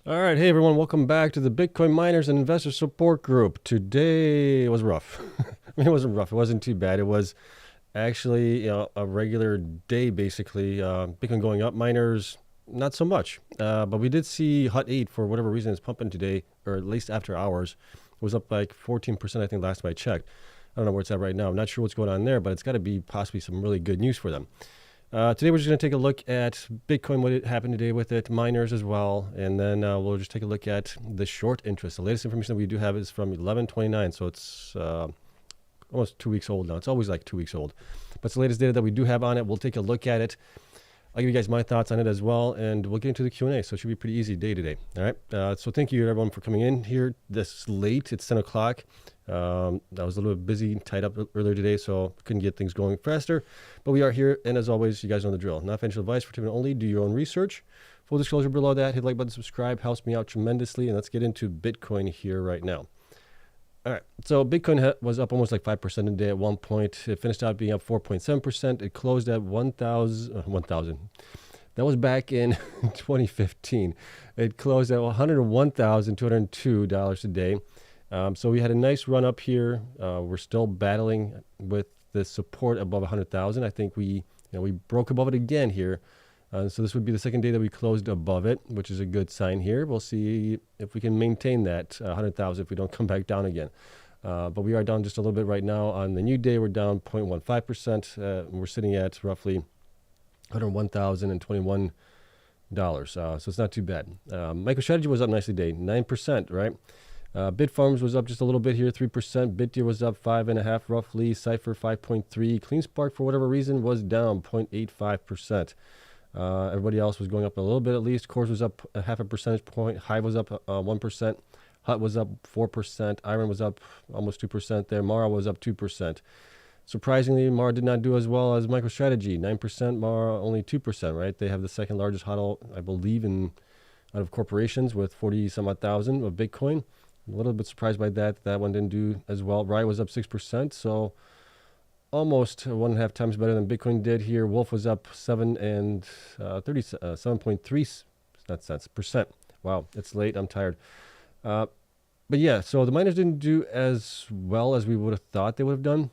All right, hey everyone, welcome back to the Bitcoin Miners and Investor Support Group. Today was rough. I mean, it wasn't rough. It wasn't too bad. It was actually, a regular day basically. Bitcoin going up, miners not so much. But we did see Hut 8 for whatever reason is pumping today, or at least after hours. It was up like 14%, I think, last time I checked. I don't know where it's at right now. I'm not sure what's going on there, but it's got to be possibly some really good news for them. Today we're just going to take a look at Bitcoin, what happened today with it, miners as well, and then we'll just take a look at the short interest. The latest information that we do have is from 11/29, so it's almost 2 weeks old now. It's always like 2 weeks old. But it's the latest data that we do have on it. We'll take a look at it. I'll give you guys my thoughts on it as well, and we'll get into the Q&A, so it should be a pretty easy day today. All right, so thank you everyone for coming in here this late. It's 10 o'clock. I was a little bit busy, tied up earlier today, so couldn't get things going faster. But we are here, and as always, you guys know the drill. Not financial advice for Tiffin only. Do your own research. Full disclosure below that. Hit the like button, subscribe. Helps me out tremendously. And let's get into Bitcoin here right now. All right, so Bitcoin was up almost like 5% a day at one point. It finished out being up 4.7%. It closed at 1,000. That was back in 2015. It closed at $101,202 a day. So we had a nice run up here. We're still battling with the support above 100,000. I think we broke above it again here. So this would be the second day that we closed above it, which is a good sign here. We'll see if we can maintain that 100,000 if we don't come back down again. But we are down just a little bit right now. On the new day, we're down 0.15%. We're sitting at roughly $101,021. So it's not too bad. MicroStrategy was up nicely today, 9%, right? Bitfarms was up just a little bit here, 3%. BitTF was up 5.5% roughly. Cypher 5.3%. Cleanspark, for whatever reason, was down 0.85%. Everybody else was going up a little bit at least. CORZ was up a half a percentage point. Hive was up 1%. Hut was up 4%. IREN was up almost 2% there. Mara was up 2%. Surprisingly, Mara did not do as well as MicroStrategy. 9%, Mara only 2%, right? They have the second largest HODL, I believe, out of corporations with 40-some odd thousand of Bitcoin. A little bit surprised by that. That one didn't do as well. Riot was up 6%, so almost 1.5 times better than Bitcoin did here. Wolf was up 7.3%. Wow, it's late. I'm tired. But yeah, so the miners didn't do as well as we would have thought they would have done,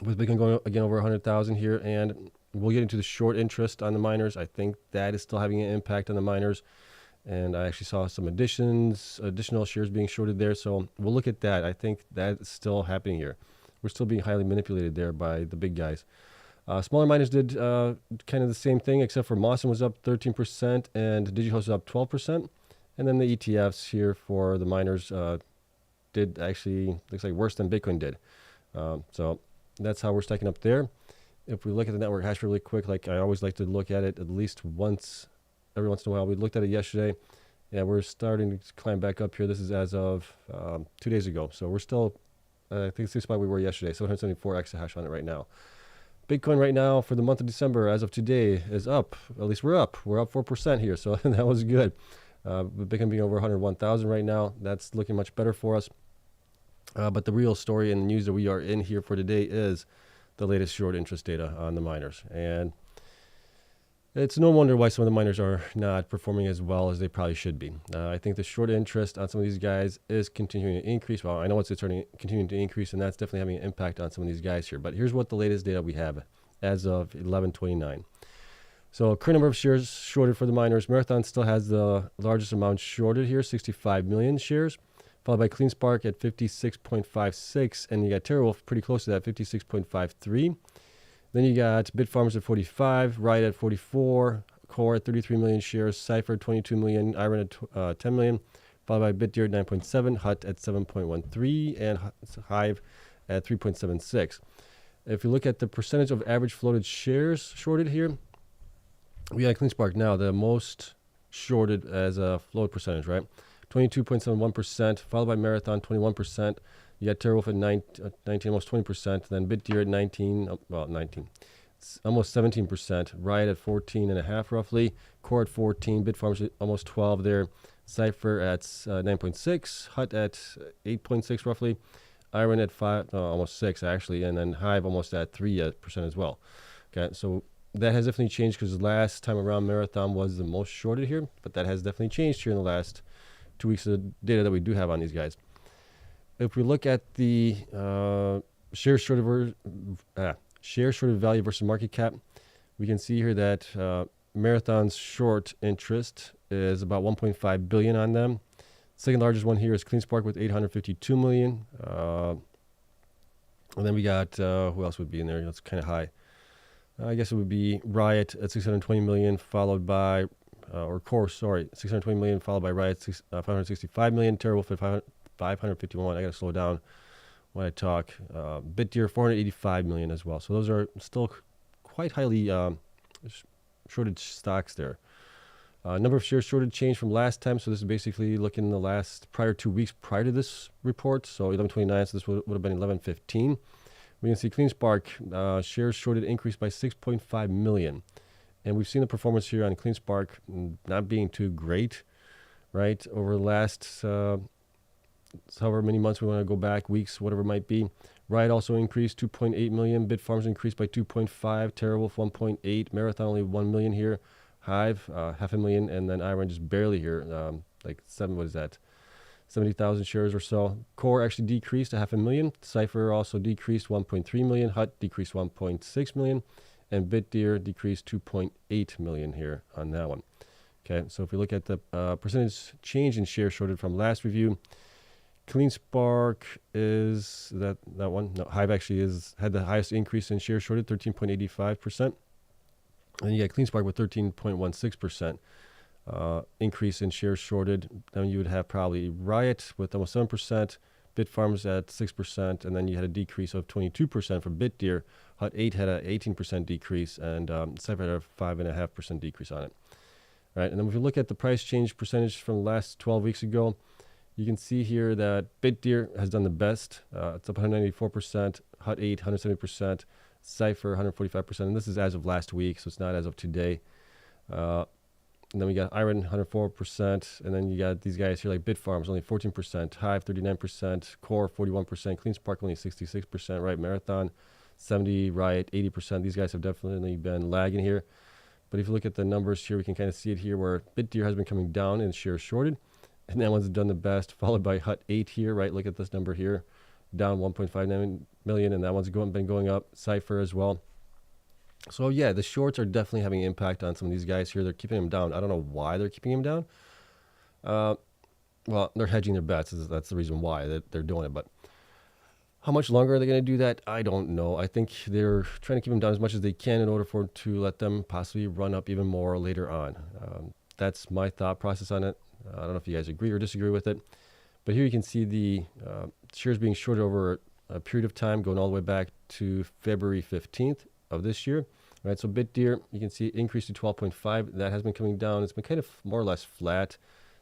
with Bitcoin going again over 100,000 here. And we'll get into the short interest on the miners. I think that is still having an impact on the miners. And I actually saw some additional shares being shorted there. So we'll look at that. I think that's still happening here. We're still being highly manipulated there by the big guys. Smaller miners did kind of the same thing, except for Mawson was up 13% and Digihost was up 12%. And then the ETFs here for the miners did actually, looks like, worse than Bitcoin did. So that's how we're stacking up there. If we look at the network hash really quick, like I always like to look at it at least once, every once in a while. We looked at it yesterday. Yeah, we're starting to climb back up here. This is as of 2 days ago. So we're still, I think it's the spot we were yesterday, 774 exahash on it right now. Bitcoin right now for the month of December, as of today, is up. At least we're up. We're up 4% here, so that was good. Bitcoin being over 101,000 right now, that's looking much better for us. But the real story and news that we are in here for today is the latest short interest data on the miners. And it's no wonder why some of the miners are not performing as well as they probably should be. I think the short interest on some of these guys is continuing to increase. Well, I know it's continuing to increase, and that's definitely having an impact on some of these guys here. But here's what the latest data we have as of 11/29. So current number of shares shorted for the miners. Marathon still has the largest amount shorted here, 65 million shares, followed by Cleanspark at 56.56, and you got TeraWolf pretty close to that, 56.53. Then you got Bitfarms at 45, Riot at 44, Core at 33 million shares, Cypher 22 million, IREN at 10 million, followed by BitTF at 9.7, Hut at 7.13, and Hive at 3.76. If you look at the percentage of average floated shares shorted here, we got Cleanspark now, the most shorted as a float percentage, right? 22.71%, followed by Marathon, 21%. You got TeraWolf at 19, almost 20%. Then BitTF at 19, it's almost 17%. Riot at 14.5 roughly. Core at 14. Bitfarms at almost 12 there. Cypher at 9.6. Hut at 8.6 roughly. IREN at 5, almost 6 actually. And then Hive almost at 3% as well. Okay, so that has definitely changed because last time around Marathon was the most shorted here, but that has definitely changed here in the last 2 weeks of data that we do have on these guys. If we look at the share shorted value versus market cap, we can see here that Marathon's short interest is about 1.5 billion on them. Second largest one here is Cleanspark with 852 million. And then we got, who else would be in there? That's kind of high. I guess it would be Riot at 620 million, followed by, or CORZ, sorry, 620 million, followed by Riot, 565 million, TeraWolf at 551. I got to slow down when I talk. BitDeer, 485 million as well. So those are still quite highly shorted stocks there. Number of shares shorted changed from last time. So this is basically looking the last prior 2 weeks prior to this report. So 11/29, so this would have been 11/15. We can see Cleanspark shares shorted increased by 6.5 million. And we've seen the performance here on Cleanspark not being too great, right? Over the last however many months we want to go back, weeks, whatever it might be. Riot also increased 2.8 million. Bitfarms increased by 2.5. TeraWolf 1.8. Marathon only 1 million here. Hive, 500,000, and then IREN just barely here, like 70,000 shares or so. Core actually decreased to 500,000. Cypher also decreased 1.3 million. Hut decreased 1.6 million. And BitDeer decreased 2.8 million here on that one. Okay, so if we look at the percentage change in shares shorted from last review, Cleanspark is that one. No, Hive actually had the highest increase in shares shorted, 13.85%. And you got Cleanspark with 13.16% increase in shares shorted. Then you would have probably Riot with almost 7%, Bitfarms at 6%, and then you had a decrease of 22% for BitDeer. Hut 8 had an 18% decrease, and Cypher had a 5.5% decrease on it. All right, and then if you look at the price change percentage from last 12 weeks ago, you can see here that BitDeer has done the best. It's up 194%, Hut 8, 170%, Cypher 145%, and this is as of last week, so it's not as of today. And then we got IREN 104%, and then you got these guys here like Bitfarms only 14%, Hive 39%, Core 41%, Cleanspark only 66%, right? Marathon 70%, Riot 80%. These guys have definitely been lagging here. But if you look at the numbers here, we can kind of see it here where BitDeer has been coming down in shares shorted, and that one's done the best, followed by Hut 8 here, right? Look at this number here, down 1.59 million, and that one's been going up. Cypher as well. So yeah, the shorts are definitely having an impact on some of these guys here. They're keeping them down. I don't know why they're keeping them down. Well, they're hedging their bets. That's the reason why they're doing it. But how much longer are they going to do that? I don't know. I think they're trying to keep them down as much as they can in order to let them possibly run up even more later on. That's my thought process on it. I don't know if you guys agree or disagree with it. But here you can see the shares being shorted over a period of time going all the way back to February 15th of this year. Right, so BitDeer, you can see it increased to 12.5. That has been coming down. It's been kind of more or less flat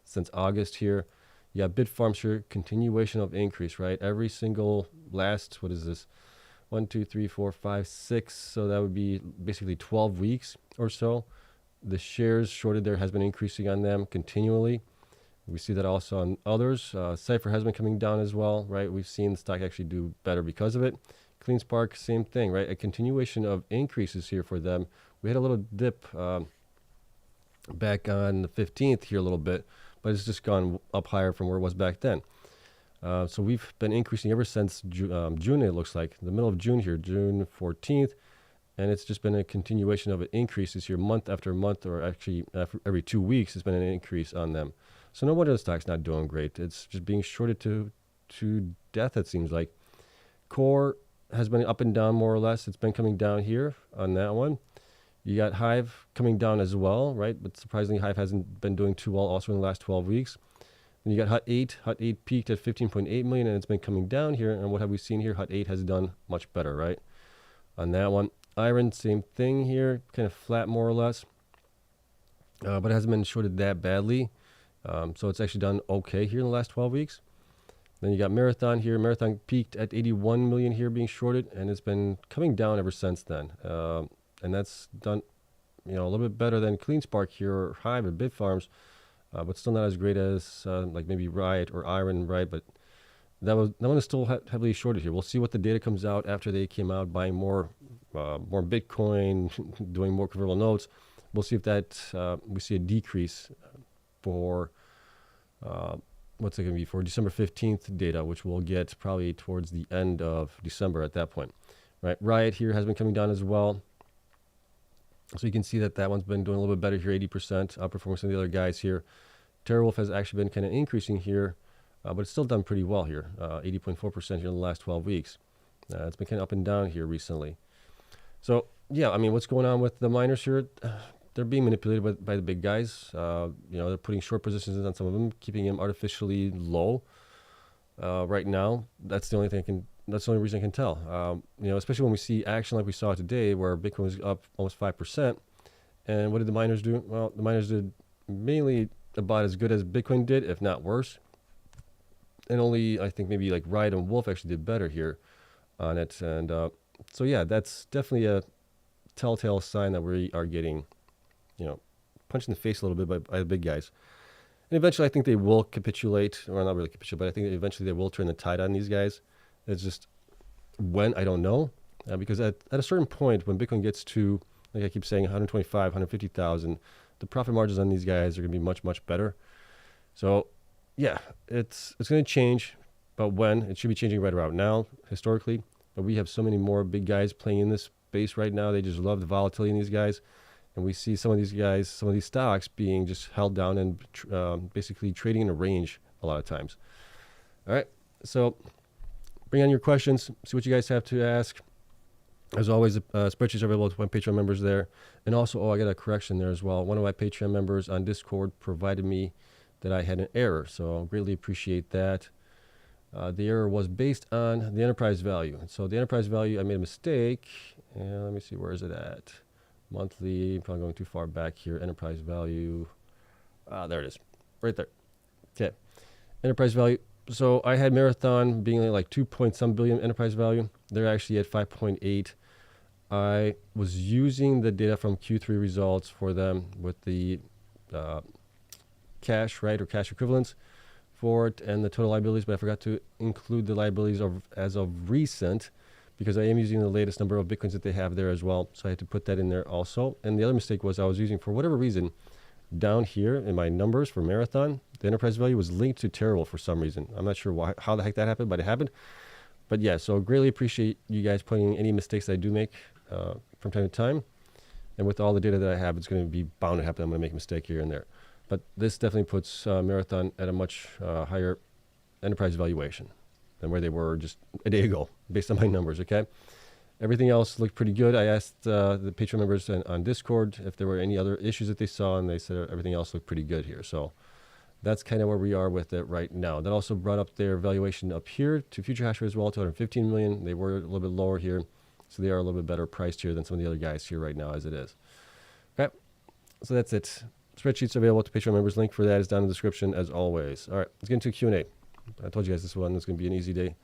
since August here. You got Bitfarms here, continuation of increase, right? Every single last, what is this? 1, 2, 3, 4, 5, 6. So that would be basically 12 weeks or so. The shares shorted there has been increasing on them continually. We see that also on others. Cypher has been coming down as well, right? We've seen the stock actually do better because of it. Cleanspark, same thing, right? A continuation of increases here for them. We had a little dip back on the 15th here a little bit, but it's just gone up higher from where it was back then. So we've been increasing ever since June, it looks like. The middle of June here, June 14th, and it's just been a continuation of increases here month after month, or actually every 2 weeks it's been an increase on them. So no wonder the stock's not doing great. It's just being shorted to death, it seems like. Core has been up and down more or less. It's been coming down here on that one. You got Hive coming down as well, right? But surprisingly, Hive hasn't been doing too well also in the last 12 weeks. Then you got Hut 8. Hut 8 peaked at 15.8 million, and it's been coming down here. And what have we seen here? Hut 8 has done much better, right? On that one. IREN, same thing here, kind of flat more or less. But it hasn't been shorted that badly. So it's actually done okay here in the last 12 weeks. Then you got Marathon here. Marathon peaked at 81 million here being shorted, and it's been coming down ever since then. And that's done, a little bit better than Cleanspark here or Hive or Bitfarms, but still not as great as like maybe Riot or IREN, right? But that one is still heavily shorted here. We'll see what the data comes out after they came out buying more Bitcoin, doing more convertible notes. We'll see if that we see a decrease for what's it going to be for December 15th data, which we'll get probably towards the end of December at that point. Right, Riot here has been coming down as well. So you can see that that one's been doing a little bit better here, 80%, outperforming some of the other guys here. TeraWolf has actually been kind of increasing here, but it's still done pretty well here, 80.4% here in the last 12 weeks. It's been kind of up and down here recently. So, yeah, I mean, what's going on with the miners here? They're being manipulated by the big guys. They're putting short positions on some of them, keeping them artificially low right now. That's the only thing that's the only reason I can tell. Especially when we see action like we saw today, where Bitcoin was up almost 5%. And what did the miners do? Well, the miners did mainly about as good as Bitcoin did, if not worse. And only, I think, maybe like Riot and Wolf actually did better here on it. And so, yeah, that's definitely a telltale sign that we are getting, punched in the face a little bit by the big guys. And eventually, I think they will capitulate, or not really capitulate, but I think eventually they will turn the tide on these guys. It's just when, I don't know. Because at a certain point, when Bitcoin gets to, like I keep saying, 125, 150,000, the profit margins on these guys are going to be much, much better. So, yeah, it's going to change. But when? It should be changing right around now, historically. But we have so many more big guys playing in this space right now. They just love the volatility in these guys. And we see some of these guys, some of these stocks being just held down and basically trading in a range a lot of times. All right, so bring on your questions. See what you guys have to ask. As always, spreadsheets are available to my Patreon members there. And also, I got a correction there as well. One of my Patreon members on Discord provided me that I had an error. So I greatly appreciate that. The error was based on the enterprise value. So the enterprise value, I made a mistake. And let me see, where is it at? Monthly, probably going too far back here. Enterprise value. There it is. Right there. Okay. Enterprise value. So I had Marathon being like 2-point-some billion enterprise value. They're actually at 5.8. I was using the data from Q3 results for them with the cash, right, or cash equivalents for it and the total liabilities, but I forgot to include the liabilities as of recent, because I am using the latest number of Bitcoins that they have there as well. So I had to put that in there also. And the other mistake was I was using, for whatever reason, down here in my numbers for Marathon, the enterprise value was linked to TeraWolf for some reason. I'm not sure how the heck that happened, but it happened. But yeah, so greatly appreciate you guys pointing any mistakes that I do make from time to time. And with all the data that I have, it's going to be bound to happen. I'm going to make a mistake here and there. But this definitely puts Marathon at a much higher enterprise valuation than where they were just a day ago, based on my numbers, okay? Everything else looked pretty good. I asked the Patreon members on Discord if there were any other issues that they saw, and they said everything else looked pretty good here. So that's kind of where we are with it right now. That also brought up their valuation up here to future hash rate as well, 215 million. They were a little bit lower here, so they are a little bit better priced here than some of the other guys here right now as it is. Okay, so that's it. Spreadsheets are available to Patreon members. Link for that is down in the description as always. All right, let's get into Q&A. I told you guys this one is going to be an easy day.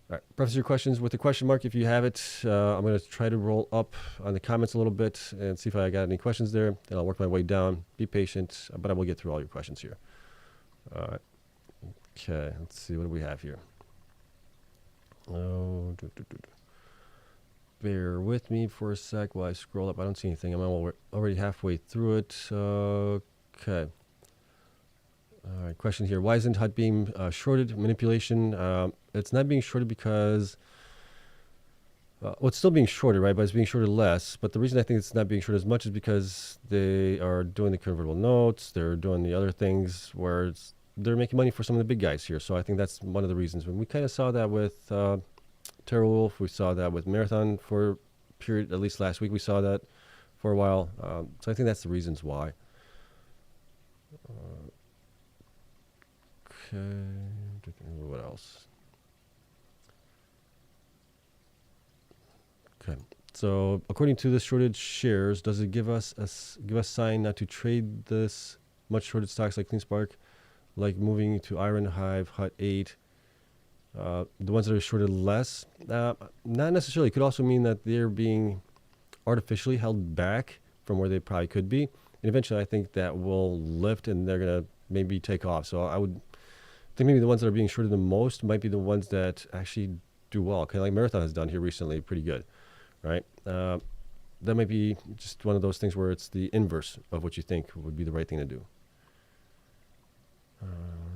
All right, preface your questions with a question mark if you have it. I'm going to try to roll up on the comments a little bit and see if I got any questions there. Then I'll work my way down. Be patient, but I will get through all your questions here. All right. Okay, let's see. What do we have here? Bear with me for a sec while I scroll up. I don't see anything. I'm already halfway through it. Okay. All right, question here. Why isn't HUT being shorted? Manipulation. It's not being shorted because, well, it's still being shorted, right? But it's being shorted less. But the reason I think it's not being shorted as much is because they are doing the convertible notes. They're doing the other things where they're making money for some of the big guys here. So I think that's one of the reasons. When we kind of saw that with TeraWolf, we saw that with Marathon for a period, at least last week we saw that for a while. So I think that's the reasons why. Okay, what else? Okay, so according to the shorted shares, does it give us a sign not to trade this much shorted stocks like Cleanspark, like moving to IREN, Hive, HUT 8, the ones that are shorted less? Not necessarily. It could also mean that they're being artificially held back from where they probably could be, and eventually I think that will lift and they're gonna maybe take off. So I would think maybe the ones that are being shorted the most might be the ones that actually do well. Kind of like Marathon has done here recently, pretty good, right? That might be just one of those things where it's the inverse of what you think would be the right thing to do.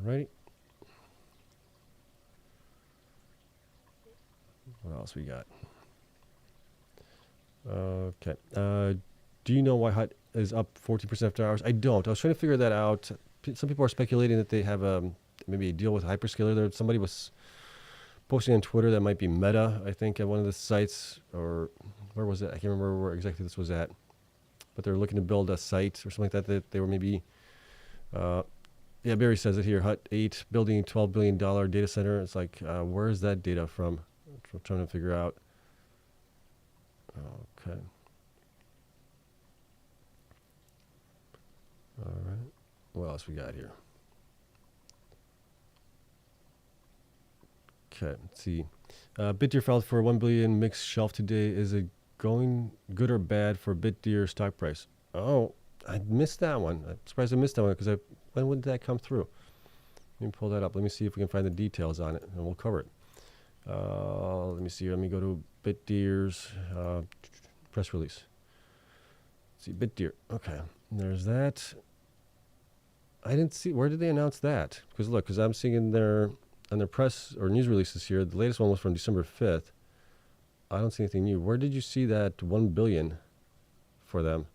Alrighty. What else we got? Okay. Do you know why HUT is up 14% after hours? I don't. I was trying to figure that out. Some people are speculating that they have maybe a deal with hyperscaler there. Somebody was posting on Twitter that might be Meta, I think, at one of the sites, or where was it? I can't remember where exactly this was at. But they're looking to build a site or something like that they were maybe... yeah, Barry says it here. HUT 8 building $12 billion data center. It's like, where is that data from? I'm trying to figure out. Okay. All right. What else we got here? Okay, let's see. BitDeer filed for 1 billion mixed shelf today. Is it going good or bad for BitDeer stock price? Oh, I missed that one. I'm surprised I missed that one because when would that come through? Let me pull that up. Let me see if we can find the details on it, and we'll cover it. Let me see here. Let me go to BitDeer's press release. Let's see, BitDeer. Okay, there's that. I didn't see. Where did they announce that? Because I'm seeing on their press or news releases here, the latest one was from December 5th. I don't see anything new. Where did you see that 1 billion for them?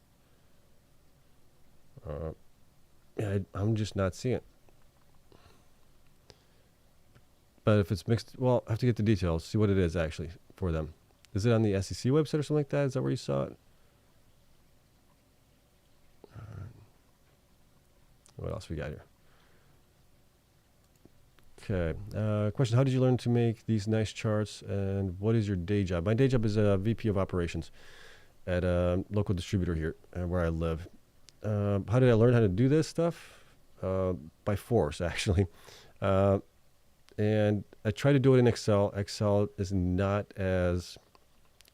Yeah, I'm just not seeing it. But if it's mixed, well, I have to get the details, see what it is actually for them. Is it on the SEC website or something like that? Is that where you saw it? What else we got here? Okay. Question, how did you learn to make these nice charts, and what is your day job? My day job is a VP of operations at a local distributor here where I live. How did I learn how to do this stuff? By force, actually. And I try to do it in Excel. Excel is not as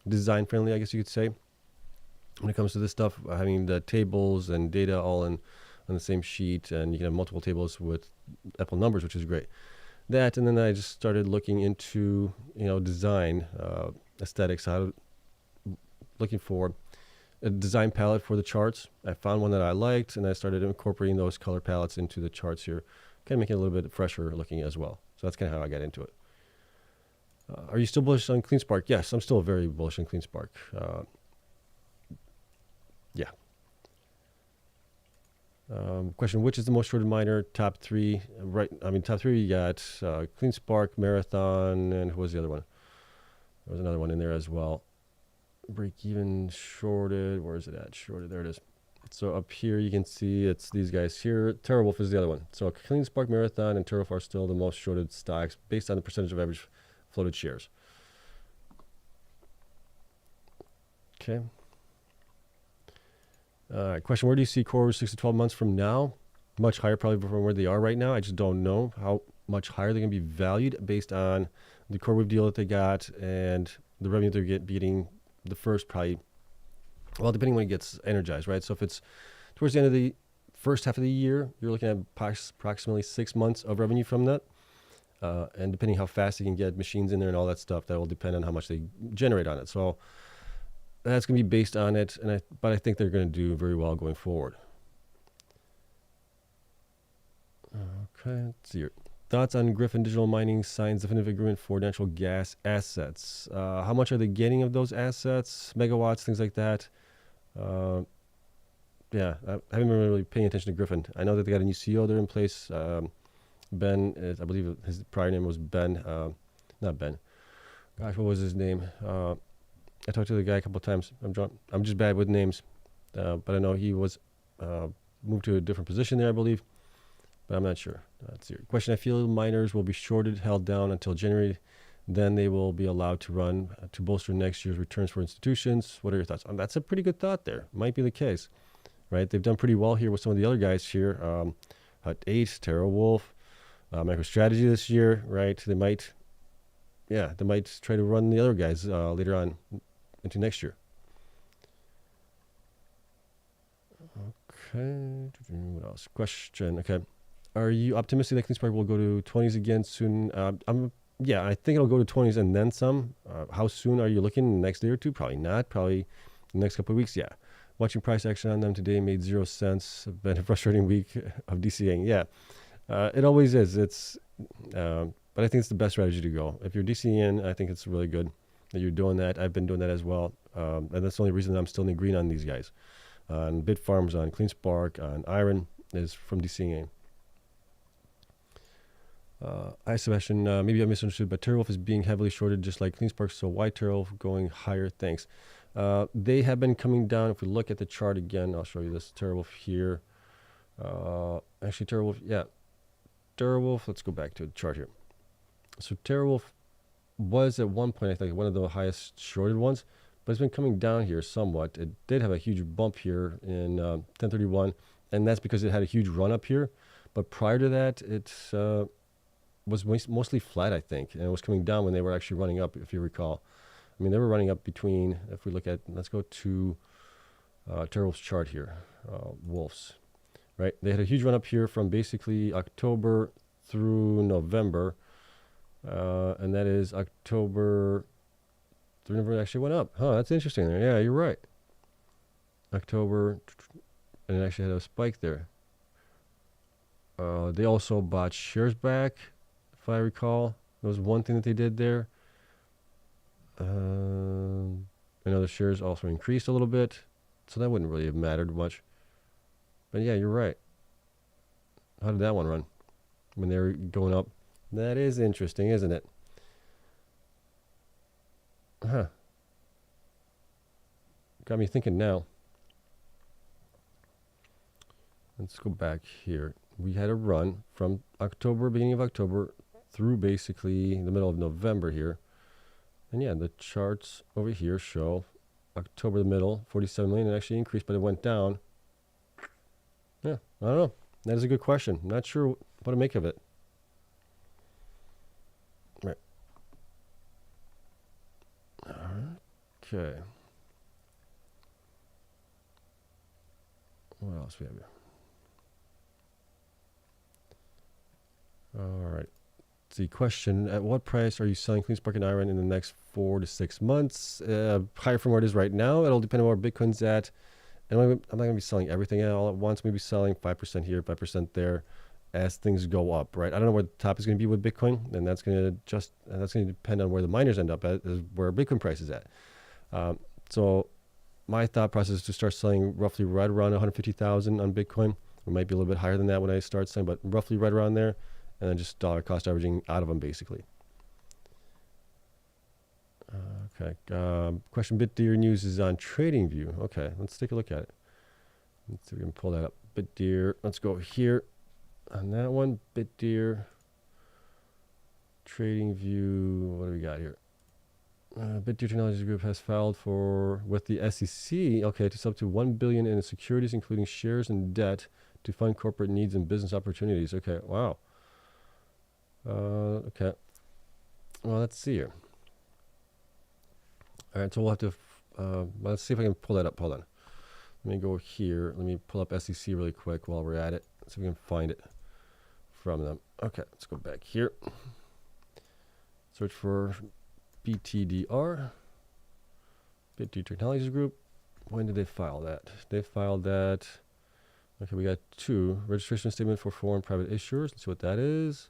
design friendly, I guess you could say, when it comes to this stuff. Having the tables and data all on the same sheet, and you can have multiple tables with Apple numbers, which is great. That, and then I just started looking into, design, aesthetics, looking for a design palette for the charts. I found one that I liked, and I started incorporating those color palettes into the charts here, kind of making it a little bit fresher looking as well. So that's kind of how I got into it. Are you still bullish on Cleanspark? Yes, I'm still very bullish on Cleanspark. Yeah. Question, which is the most shorted miner? Top three, right? I mean, top three, you got Cleanspark, Marathon, and who was the other one? There was another one in there as well. Break even shorted. Where is it at? Shorted. There it is. So up here, you can see it's these guys here. TeraWolf is the other one. So Cleanspark, Marathon, and TeraWolf are still the most shorted stocks based on the percentage of average floated shares. Okay. Question, where do you see CORZ 6 to 12 months from now? Much higher probably from where they are right now. I just don't know how much higher they're going to be valued based on the CoreWeave deal that they got and the revenue they're getting the first probably, well, depending when it gets energized, right? So if it's towards the end of the first half of the year, you're looking at approximately 6 months of revenue from that. And depending how fast you can get machines in there and all that stuff, that will depend on how much they generate on it. So that's going to be based on it, but I think they're going to do very well going forward. Okay, let's see here. Thoughts on Griffin Digital Mining signs definitive agreement for natural gas assets. How much are they getting of those assets, megawatts, things like that? Yeah, I haven't been really paying attention to Griffin. I know that they got a new CEO there in place. Ben, I believe his prior name was Ben. Not Ben. Gosh, what was his name? I talked to the guy a couple of times. I'm just bad with names. But I know he was moved to a different position there, I believe. But I'm not sure. That's your question. I feel miners will be shorted, held down until January. Then they will be allowed to run to bolster next year's returns for institutions. What are your thoughts? That's a pretty good thought there. Might be the case, right? They've done pretty well here with some of the other guys here. HUT 8, TeraWolf, MicroStrategy this year, right? They might try to run the other guys later on into next year. Okay. What else? Question. Okay. Are you optimistic that Cleanspark will go to 20s again soon? Yeah, I think it'll go to 20s and then some. How soon are you looking? The next day or two? Probably not. Probably the next couple of weeks. Yeah. Watching price action on them today made 0 cents. Been a frustrating week of DCAing. Yeah, it always is. But I think it's the best strategy to go. If you're DCing, I think it's really good that you're doing that. I've been doing that as well. And that's the only reason that I'm still in the green on these guys. On Bitfarms, on Cleanspark, on IREN is from DCing. Hi, Sebastian. Maybe I misunderstood, but TerraWolf is being heavily shorted just like Cleanspark. So why TerraWolf going higher? Thanks. They have been coming down. If we look at the chart again, I'll show you this TerraWolf here. Actually, TerraWolf, yeah. TerraWolf, let's go back to the chart here. So TerraWolf was at one point, I think, one of the highest shorted ones, but it's been coming down here somewhat. It did have a huge bump here in 1031, and that's because it had a huge run up here. But prior to that, it was mostly flat, I think, and it was coming down when they were actually running up, if you recall. I mean, they were running up between, if we look at, let's go to TerraWolf's chart here, Wolves, right? They had a huge run up here from basically October through November, and that is October through November actually went up. Huh, that's interesting there. Yeah, you're right. October, and it actually had a spike there. They also bought shares back, if I recall. That was one thing that they did there. I know the shares also increased a little bit, so that wouldn't really have mattered much. But yeah, you're right. How did that one run when they were going up? That is interesting, isn't it? Huh. Got me thinking now. Let's go back here. We had a run from October, beginning of October, through basically the middle of November here. And yeah, the charts over here show October the middle, 47 million. It actually increased, but it went down. Yeah, I don't know. That is a good question. I'm not sure what to make of it. Right. Okay. What else we have here? All right. The question, at what price are you selling Cleanspark and IREN in the next 4 to 6 months? Higher from where it is right now. It'll depend on where Bitcoin's at. And I'm not going to be selling everything all at once. Maybe selling 5% here, 5% there as things go up, right? I don't know where the top is going to be with Bitcoin, and that's going to depend on where the miners end up at, is where Bitcoin price is at. So my thought process is to start selling roughly right around 150,000 on Bitcoin. It might be a little bit higher than that when I start selling, but roughly right around there. And then just dollar cost averaging out of them, basically. Okay. Question, BitDeer news is on TradingView. Okay, let's take a look at it. Let's see if we can pull that up. BitDeer, let's go here on that one. BitDeer, TradingView, what do we got here? BitDeer Technologies Group has filed with the SEC, okay, to sell up to $1 billion in securities, including shares and debt, to fund corporate needs and business opportunities. Okay, wow. Okay. Well, let's see here. All right, so we'll have to, let's see if I can pull that up. Hold on. Let me go here. Let me pull up SEC really quick while we're at it. See if we can find it from them. Okay, let's go back here. Search for BTDR, BitDeer Technologies Group. When did they file that? They filed that. Okay, we got 2. Registration statement for foreign private issuers. Let's see what that is.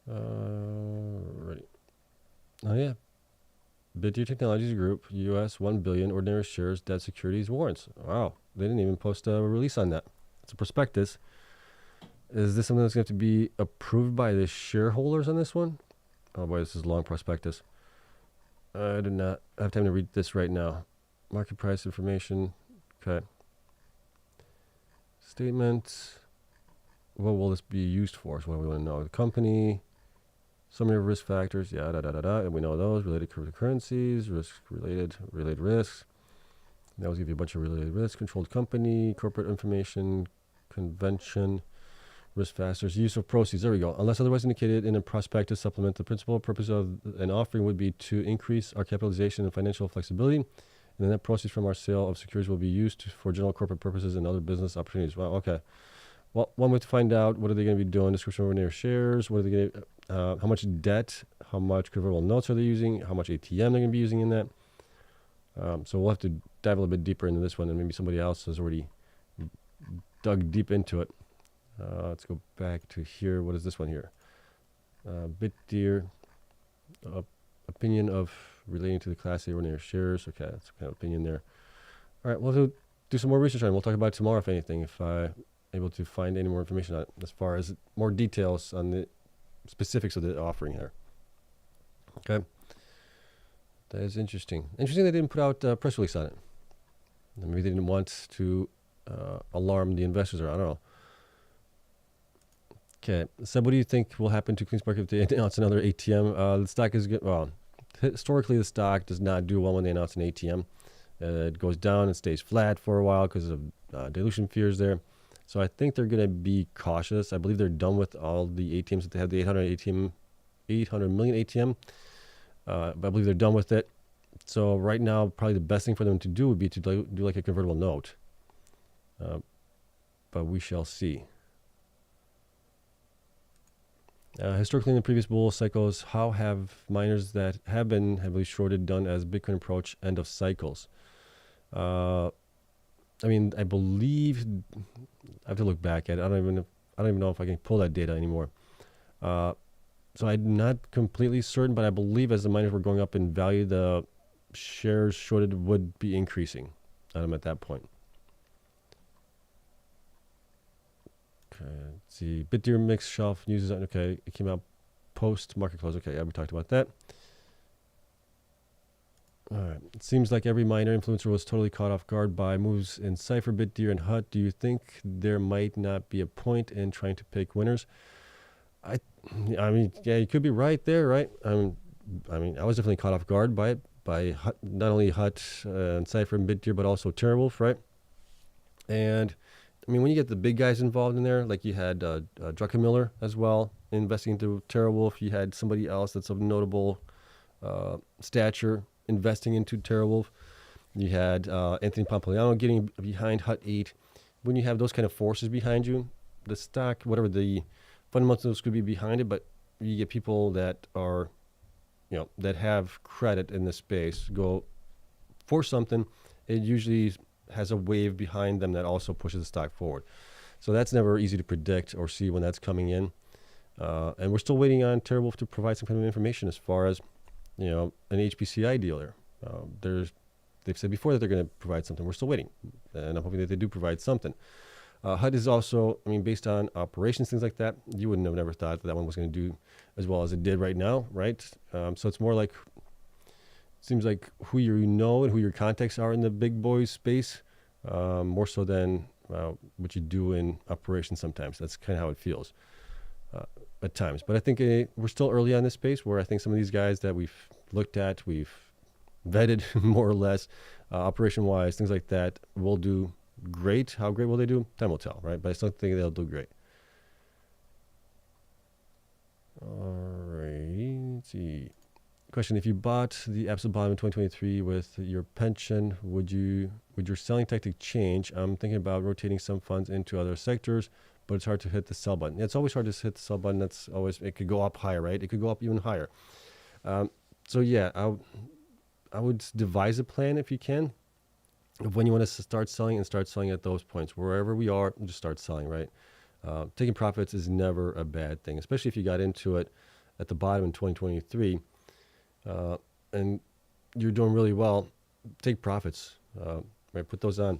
Ready. Oh yeah. BitDeer Technologies Group, US 1 billion ordinary shares, debt securities, warrants. Wow. They didn't even post a release on that. It's a prospectus. Is this something that's going to have to be approved by the shareholders on this one? Oh boy, this is a long prospectus. I do not have time to read this right now. Market price information. Okay. Statement. What will this be used for? Is what we want to know. The company. Summary of risk factors, and we know those. Related cryptocurrencies, related risks. That will give you a bunch of related risks. Controlled company, corporate information, convention, risk factors, use of proceeds. There we go. Unless otherwise indicated in a prospectus supplement, the principal purpose of an offering would be to increase our capitalization and financial flexibility. And the net proceeds from our sale of securities will be used for general corporate purposes and other business opportunities. Wow, okay. Well, one way to find out what are they going to be doing, description over their shares, what are they going to, how much debt, how much convertible notes are they using, how much ATM they're going to be using in that. So we'll have to dive a little bit deeper into this one, and maybe somebody else has already dug deep into it. Let's go back to here. What is this one here? BitDeer, opinion of relating to the Class A ordinary shares. Okay, that's kind of opinion there. All right, we'll do some more research on it. We'll talk about it tomorrow, if anything, if I'm able to find any more information on it, as far as more details on the specifics of the offering here. Okay. That is interesting. Interesting they didn't put out a press release on it. Maybe they didn't want to alarm the investors, or I don't know. Okay, so what do you think will happen to Cleanspark if they announce another ATM? The stock is good. Well, historically the stock does not do well when they announce an ATM. It goes down and stays flat for a while because of dilution fears there. So I think they're going to be cautious. I believe they're done with all the ATMs that they have, the 800 million ATM. But I believe they're done with it. So right now, probably the best thing for them to do would be to do like a convertible note. But we shall see. Historically, in the previous bull cycles, how have miners that have been heavily shorted done as Bitcoin approach end of cycles? I mean, I believe I have to look back at it. I don't even know if I can pull that data anymore. So I'm not completely certain, but I believe as the miners were going up in value, the shares shorted would be increasing at that point. Okay, let's see. BitDeer mix shelf news. Okay, it came out post market close. Okay, yeah, we talked about that. All right. It seems like every miner influencer was totally caught off guard by moves in Cypher, BitDeer, and HUT. Do you think there might not be a point in trying to pick winners? I mean, yeah, you could be right there, right? I mean, I was definitely caught off guard by it, by HUT, not only HUT and Cypher and BitDeer, but also TeraWolf, right? And I mean, when you get the big guys involved in there, like you had Druckenmiller as well, investing into TeraWolf. You had somebody else that's of notable stature investing into TeraWolf. You had Anthony Pompliano getting behind Hut 8. When you have those kind of forces behind you, the stock, whatever the fundamentals could be behind it, but you get people that are, that have credit in the space go for something. It usually has a wave behind them that also pushes the stock forward. So that's never easy to predict or see when that's coming in. And we're still waiting on TeraWolf to provide some kind of information as far as, an HPCI dealer. They've said before that they're going to provide something. We're still waiting, and I'm hoping that they do provide something. HUD is also, based on operations, things like that, you wouldn't have never thought that one was going to do as well as it did right now, right? So it's more like, seems like who you know and who your contacts are in the big boys space, more so than what you do in operations sometimes. That's kind of how it feels at times. But I think we're still early on this space where I think some of these guys that we've looked at, we've vetted more or less, operation-wise, things like that, will do great. How great will they do? Time will tell, right? But I still think they'll do great. All right, let's see. Question: if you bought the absolute bottom in 2023 with your pension, would your selling tactic change? I'm thinking about rotating some funds into other sectors, but it's hard to hit the sell button. It's always hard to hit the sell button. That's always, it could go up higher, right? It could go up even higher. So yeah, I would devise a plan if you can, of when you want to start selling, and start selling at those points. Wherever we are, just start selling, right? Taking profits is never a bad thing, especially if you got into it at the bottom in 2023. And you're doing really well, take profits, right? Put those on.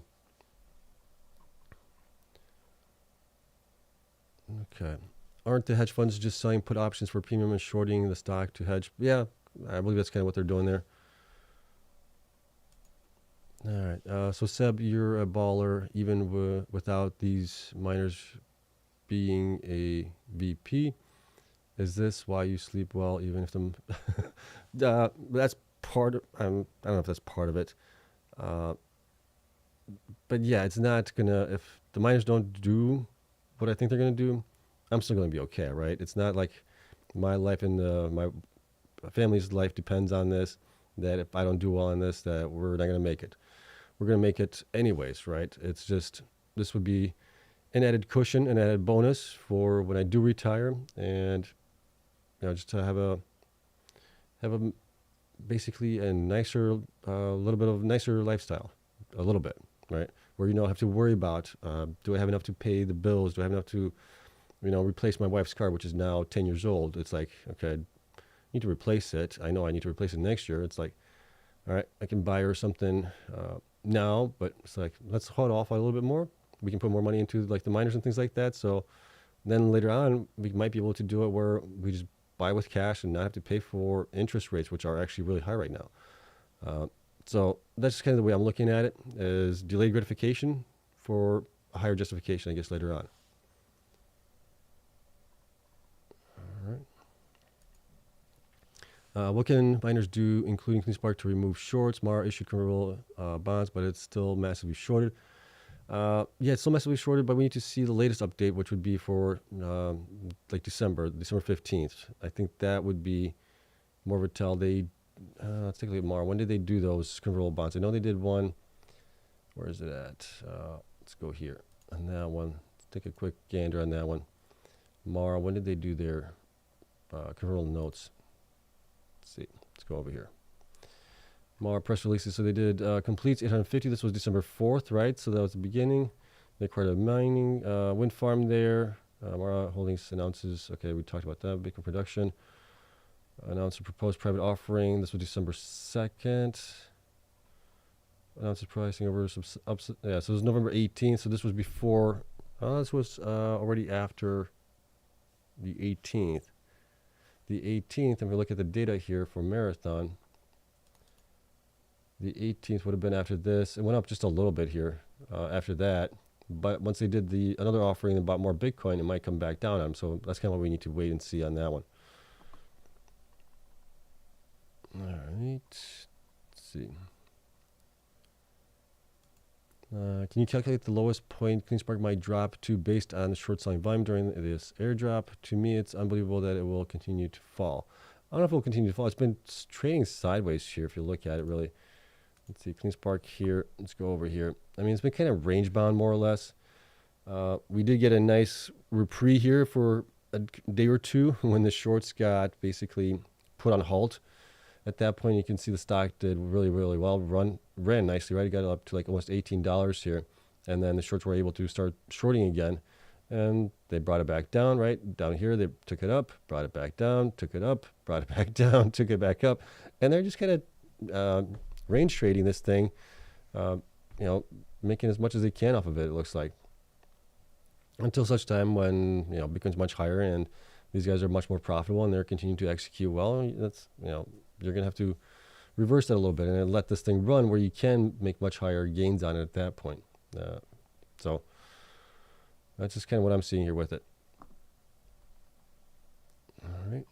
Okay. Aren't the hedge funds just selling put options for premium and shorting the stock to hedge? Yeah, I believe that's kind of what they're doing there. All right. So Seb, you're a baller even without these miners being a VP. Is this why you sleep well, even if them? That's part of. I don't know if that's part of it. But yeah, it's not gonna. If the miners don't do what I think they're gonna do, I'm still gonna be okay, right? It's not like my life and my family's life depends on this. That if I don't do well on this, that we're not gonna make it. We're gonna make it anyways, right? It's just this would be an added cushion, an added bonus for when I do retire, and just to have a basically a nicer, little bit of nicer lifestyle, a little bit, right? Where you don't have to worry about, do I have enough to pay the bills? Do I have enough to, replace my wife's car, which is now 10 years old? It's like, okay, I need to replace it. I know I need to replace it next year. It's like, all right, I can buy her something now, but it's like, let's hold off a little bit more. We can put more money into like the miners and things like that. So then later on, we might be able to do it where we just buy with cash and not have to pay for interest rates, which are actually really high right now. So that's kind of the way I'm looking at it, is delayed gratification for a higher justification, I guess, later on. All right. What can miners do, including Cleanspark, to remove shorts? Mara issued convertible bonds, but it's still massively shorted. Yeah, it's still massively shorted, but we need to see the latest update, which would be for like December 15th. I think that would be more of a tell. Let's take a look at Mara. When did they do those convertible bonds? I know they did one. Where is it at? Let's go here on that one. Let's take a quick gander on that one. Mara, when did they do their convertible notes? Let's see. Let's go over here. Mara press releases. So they did completes 850. This was December 4th, right? So that was the beginning. They acquired a mining wind farm there. Mara Holdings announces, okay, we talked about that. Bitcoin production. Announced a proposed private offering. This was December 2nd. Announced the pricing over some yeah, so it was November 18th. So this was before, this was already after the 18th. The 18th, if we look at the data here for Marathon, the 18th would have been after this. It went up just a little bit here after that. But once they did another offering and bought more Bitcoin, it might come back down on them. So that's kind of what we need to wait and see on that one. All right. Let's see. Can you calculate the lowest point Cleanspark might drop to based on the short selling volume during this airdrop? To me, it's unbelievable that it will continue to fall. I don't know if it will continue to fall. It's been trading sideways here if you look at it, really. Let's see, Cleanspark here. Let's go over here. I mean, it's been kind of range bound more or less. We did get a nice reprieve here for a day or two when the shorts got basically put on halt. At that point, you can see the stock did really, really well. Ran nicely, right? It got up to like almost $18 here. And then the shorts were able to start shorting again. And they brought it back down, right? Down here, they took it up, brought it back down, took it up, brought it back down, took it back up. And they're just kind of range trading this thing, making as much as they can off of it, it looks like. Until such time when, Bitcoin's much higher and these guys are much more profitable and they're continuing to execute well. That's, you're going to have to reverse that a little bit and let this thing run where you can make much higher gains on it at that point. So that's just kind of what I'm seeing here with it. All right.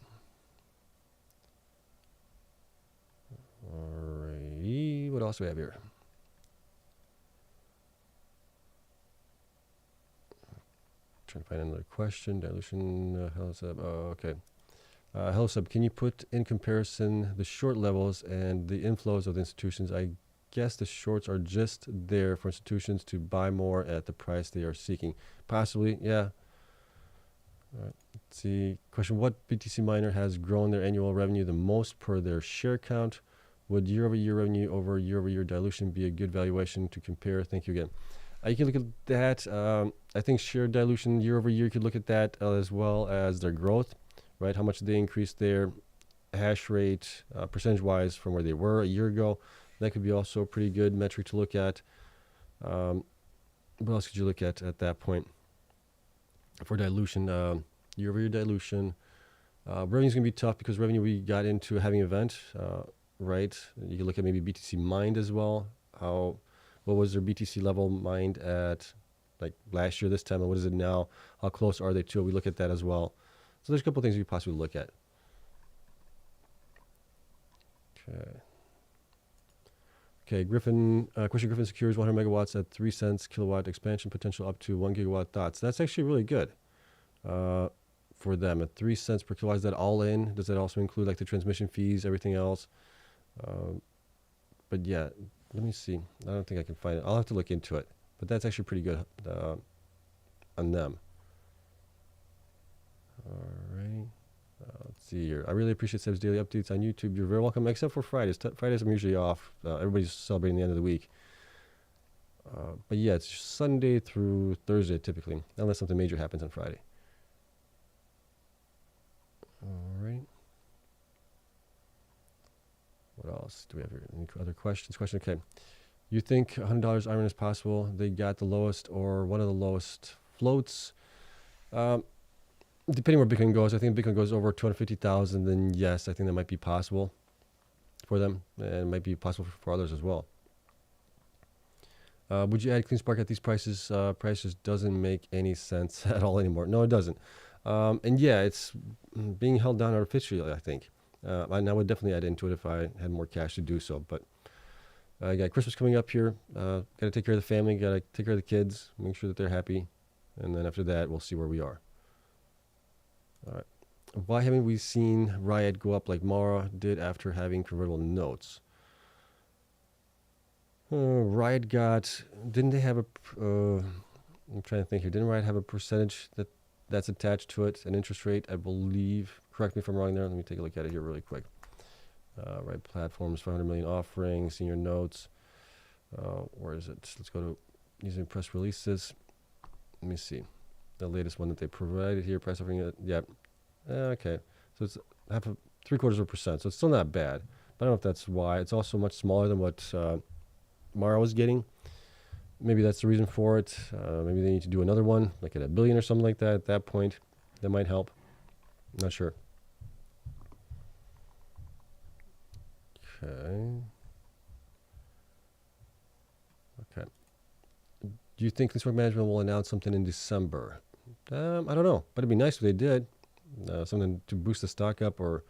Alrighty. What else do we have here? Trying to find another question. Dilution. How's that? Oh, okay. Hello, Sub. Can you put in comparison the short levels and the inflows of the institutions? I guess the shorts are just there for institutions to buy more at the price they are seeking. Possibly, yeah. All right. Let's see. Question: what BTC miner has grown their annual revenue the most per their share count? Would year-over-year revenue over year-over-year dilution be a good valuation to compare? Thank you again. You can look at that. I think share dilution year-over-year, you could look at that as well as their growth. Right, how much they increased their hash rate percentage-wise from where they were a year ago. That could be also a pretty good metric to look at. What else could you look at that point? For dilution, year-over-year dilution. Revenue is going to be tough because revenue we got into a halving event, right? You can look at maybe BTC mined as well. What was their BTC level mined at like last year this time, and what is it now? How close are they to it? We look at that as well. So there's a couple of things you could possibly look at. Okay, Griffin, question: Griffin secures 100 megawatts at 3 cents kilowatt, expansion potential up to 1 gigawatt thoughts. That's actually really good for them at 3 cents per kilowatt. Is that all in? Does that also include like the transmission fees, everything else? But yeah, let me see. I don't think I can find it. I'll have to look into it. But that's actually pretty good. on them. All right. Let's see here. I really appreciate Seb's daily updates on YouTube. You're very welcome, except for Fridays. Fridays I'm usually off. Everybody's celebrating the end of the week. But yeah, it's Sunday through Thursday typically, unless something major happens on Friday. All right. What else do we have here? Any other questions? Okay. You think $100 IREN is possible? They got the lowest or one of the lowest floats. Depending where Bitcoin goes, I think if Bitcoin goes over 250,000, then yes, I think that might be possible for them, and it might be possible for others as well. Would you add Cleanspark at these prices? Prices doesn't make any sense at all anymore. No, it doesn't. And yeah, it's being held down artificially, I think. And I would definitely add into it if I had more cash to do so. But I got Christmas coming up here. Got to take care of the family. Got to take care of the kids. Make sure that they're happy. And then after that, we'll see where we are. All right. Why haven't we seen Riot go up like Mara did after having convertible notes? Riot got, didn't they have a, I'm trying to think here, didn't Riot have a percentage that's attached to it, an interest rate, I believe? Correct me if I'm wrong there. Let me take a look at it here really quick. Riot Platforms, 500 million offering, senior notes. Where is it? Let's go to using press releases. Let me see. The latest one that they provided here, price offering it. Yeah. Okay. So it's 0.75%. So it's still not bad. But I don't know if that's why. It's also much smaller than what Mara was getting. Maybe that's the reason for it. Maybe they need to do another one, like at $1 billion or something like that at that point. That might help. Not sure. Okay. Okay. Do you think Cleanspark management will announce something in December? I don't know, but it'd be nice if they did. Something to boost the stock up, or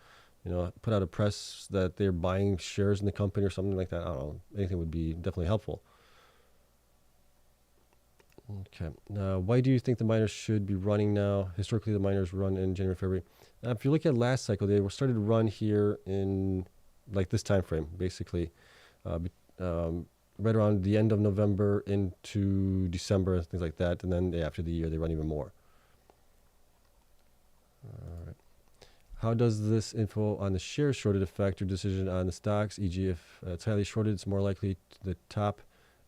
put out a press that they're buying shares in the company or something like that. I don't know. Anything would be definitely helpful. Okay. Why do you think the miners should be running now? Historically, the miners run in January, February. If you look at last cycle, they were started to run here in like this time frame, basically, right around the end of November into December, things like that. And then after the year, they run even more. All right. How does this info on the share shorted affect your decision on the stocks? E.g., if it's highly shorted, it's more likely to the top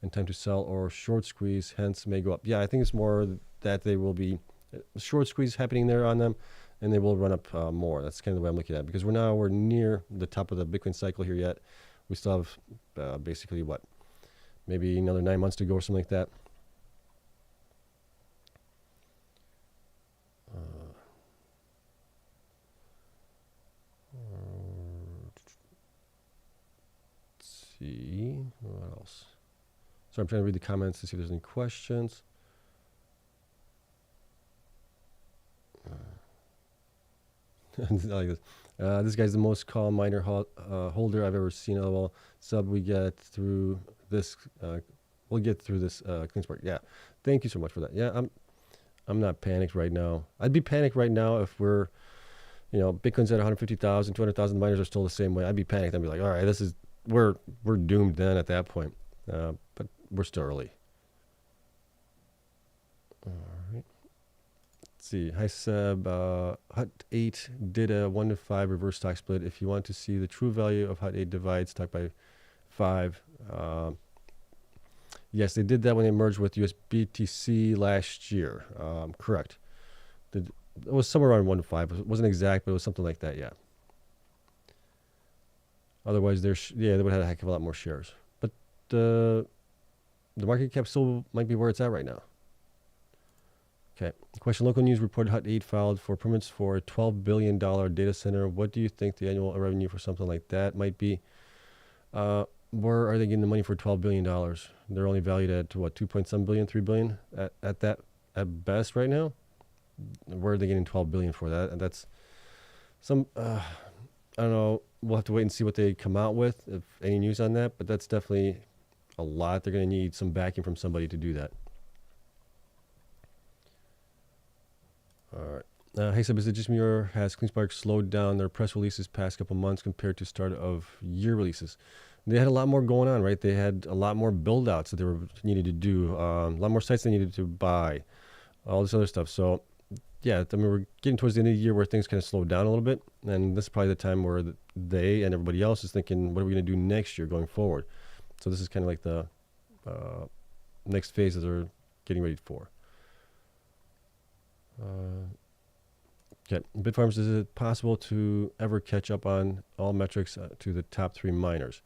and time to sell, or short squeeze, hence may go up. Yeah, I think it's more that they will be short squeeze happening there on them, and they will run up more. That's kind of the way I'm looking at it, because we're near the top of the Bitcoin cycle here yet. We still have basically what, maybe another 9 months to go or something like that. Let's see what else. So I'm trying to read the comments to see if there's any questions. Like this. This guy's the most calm miner holder I've ever seen. Well, sub, we get through this. We'll get through this Cleanspark. Yeah, thank you so much for that. Yeah, I'm not panicked right now. I'd be panicked right now if we're, Bitcoin's at 150,000, 200,000. Miners are still the same way. I'd be panicked. I'd be like, all right, we're doomed then at that point. But we're still early. All right. Let's see. Hi, Seb. Hut 8 did a 1-to-5 reverse stock split. If you want to see the true value of Hut 8 divide stock by 5, yes, they did that when they merged with USBTC last year. Correct. It was somewhere around 1-to-5. It wasn't exact, but it was something like that, yeah. Otherwise, they would have had a heck of a lot more shares. But the market cap still might be where it's at right now. Okay. Question. Local news reported Hut 8 filed for permits for a $12 billion data center. What do you think the annual revenue for something like that might be? Where are they getting the money for $12 billion? They're only valued at, what, 2.7 billion, 3 billion at best right now? Where are they getting 12 billion for that? And that's some, I don't know. We'll have to wait and see what they come out with, if any news on that. But that's definitely a lot. They're going to need some backing from somebody to do that. All right. Hey, Seb, is it just me, or has Cleanspark slowed down their press releases past couple months compared to start of year releases? They had a lot more going on, right? They had a lot more build outs that they were needed to do, a lot more sites they needed to buy, all this other stuff. So yeah, I mean, we're getting towards the end of the year where things kind of slow down a little bit. And this is probably the time where they and everybody else is thinking, what are we going to do next year going forward? So this is kind of like the next phase that they're getting ready for. Okay, Bitfarms, is it possible to ever catch up on all metrics to the top 3 miners?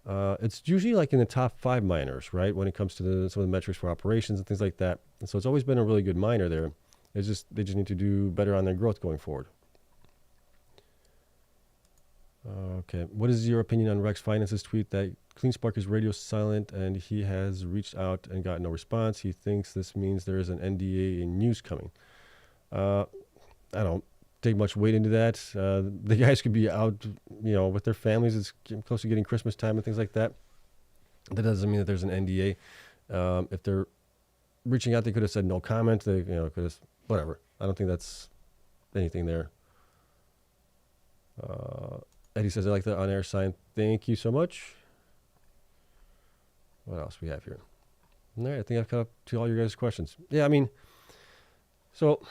It's usually like in the top 5 miners, right? When it comes to some of the metrics for operations and things like that. And so it's always been a really good miner there. It's just, they just need to do better on their growth going forward. Okay, what is your opinion on Rex Finance's tweet that Cleanspark is radio silent and he has reached out and got no response? He thinks this means there is an NDA in news coming. I don't take much weight into that. The guys could be out, with their families. It's getting close to getting Christmas time and things like that. That doesn't mean that there's an NDA. If they're reaching out, they could have said no comment. They, could have, whatever. I don't think that's anything there. Eddie says, I like the on-air sign. Thank you so much. What else we have here? All right, I think I've caught up to all your guys' questions. Yeah, I mean, so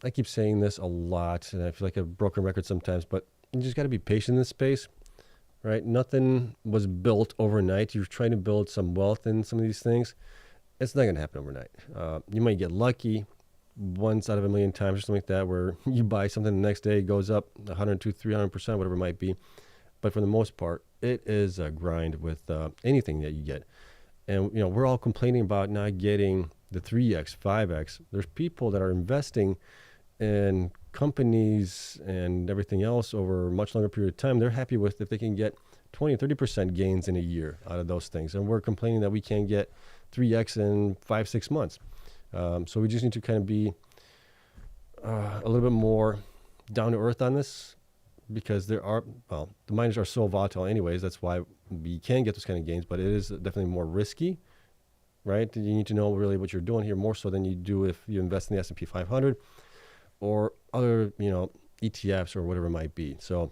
I keep saying this a lot, and I feel like a broken record sometimes, but you just got to be patient in this space, right? Nothing was built overnight. You're trying to build some wealth in some of these things. It's not going to happen overnight. You might get lucky once out of a million times or something like that, where you buy something the next day, it goes up 100 to 300%, whatever it might be. But for the most part, it is a grind with anything that you get. And, we're all complaining about not getting the 3x, 5x. There's people that are investing in companies and everything else over a much longer period of time. They're happy with if they can get 20, 30% gains in a year out of those things. And we're complaining that we can't get 3x in 5-6 months. So we just need to kind of be a little bit more down to earth on this, because the miners are so volatile anyways. That's why we can get those kind of gains, but it is definitely more risky, right? You need to know really what you're doing here more so than you do if you invest in the S&P 500 or other, ETFs or whatever it might be. So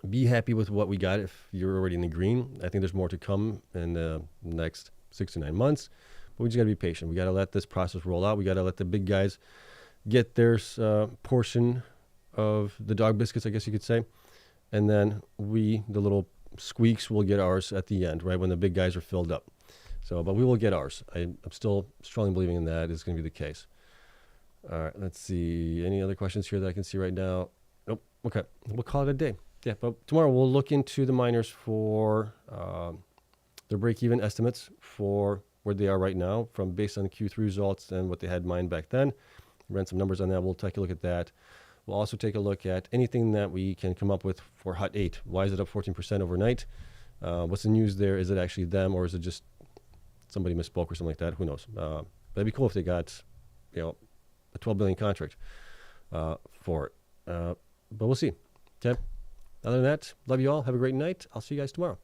be happy with what we got if you're already in the green. I think there's more to come in the next 6 to 9 months. But we just got to be patient. We got to let this process roll out. We got to let the big guys get their portion of the dog biscuits, I guess you could say. And then we, the little squeaks, will get ours at the end, right, when the big guys are filled up. So, but we will get ours. I'm still strongly believing in that is going to be the case. All right, let's see. Any other questions here that I can see right now? Nope. Okay, we'll call it a day. Yeah, but tomorrow we'll look into the miners for their break-even estimates for where they are right now, from based on the Q3 results and what they had mined back then. Ran some numbers on that. We'll take a look at that. We'll also take a look at anything that we can come up with for Hut 8. Why is it up 14% overnight? What's the news there? Is it actually them, or is it just somebody misspoke or something like that? Who knows? But it'd be cool if they got, a 12 billion contract for it. But we'll see. Okay. Other than that, love you all. Have a great night. I'll see you guys tomorrow.